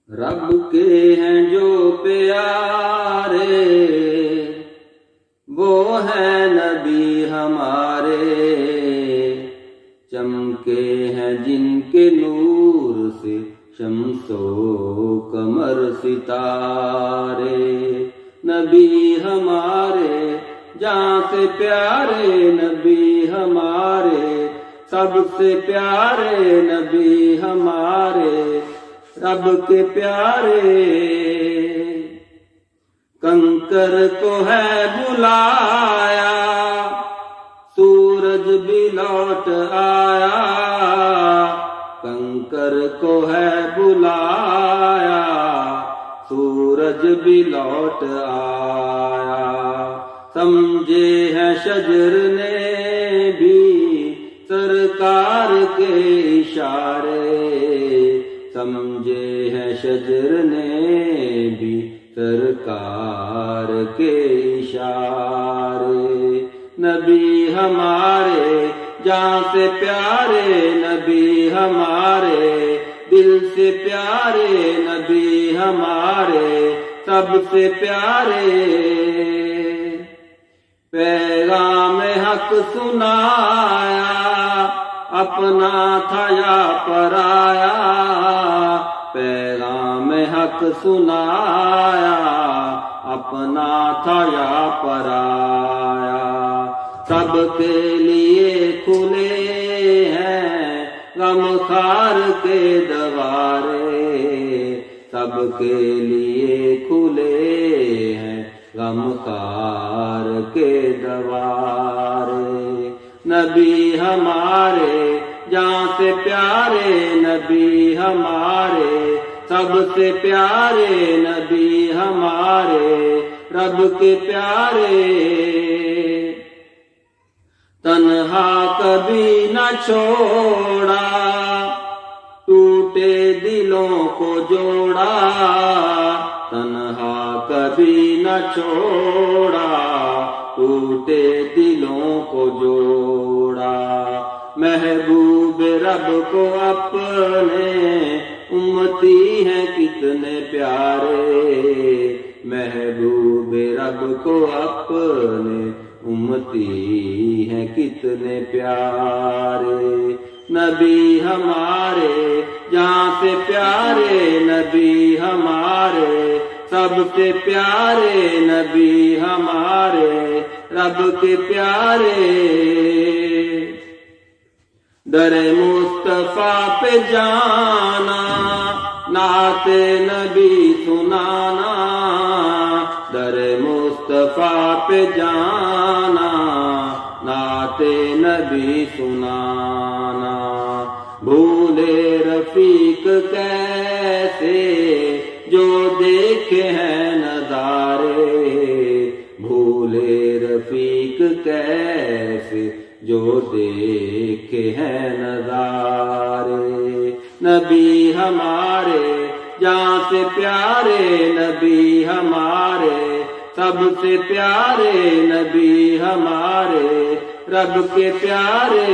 رب کے ہیں جو پیارے وہ ہیں نبی ہمارے، چمکے ہیں جن کے نور سے شمس و قمر ستارے، نبی ہمارے جان سے پیارے، نبی ہمارے سب سے پیارے، نبی ہمارے رب کے پیارے۔ کنکر کو ہے بلایا سورج بھی لوٹ آیا، کنکر کو ہے بلایا سورج بھی لوٹ آیا، سمجھے ہیں شجر نے بھی سرکار کے اشارے، سمجھے ہیں شجر نے بھی سرکار کے اشارے، نبی ہمارے جان سے پیارے، نبی ہمارے دل سے پیارے، نبی ہمارے سب سے پیارے۔ پیغام حق سنایا اپنا تھا یا پرایا، پیغام حق سنایا اپنا تھا یا پرایا، سب کے لیے کھلے ہیں غم خار کے دوارے، سب کے لیے کھلے ہیں غم خار کے دوارے، نبی ہمارے جان سے پیارے، نبی ہمارے سب سے پیارے، نبی ہمارے رب کے پیارے۔ تنہا کبھی نہ چھوڑا ٹوٹے دلوں کو جوڑا، تنہا کبھی نہ چھوڑا ٹوٹے دلوں کو جوڑا، محبوب رب کو اپنے امتی ہیں کتنے پیارے، محبوب رب کو اپنے امتی ہیں کتنے پیارے، نبی ہمارے جان سے پیارے، نبی ہمارے سب سے پیارے، نبی ہمارے رب کے پیارے۔ در مصطفیٰ پہ جانا نعت نبی سنانا، در مصطفیٰ پہ جانا نعت نبی سنانا، بھولے رفیق کیسے جو دیکھے ہیں نظارے، بھولے رفیق کیسے جو دیکھے ہیں نظارے، نبی ہمارے جان سے پیارے، نبی ہمارے سب سے پیارے، نبی ہمارے رب کے پیارے۔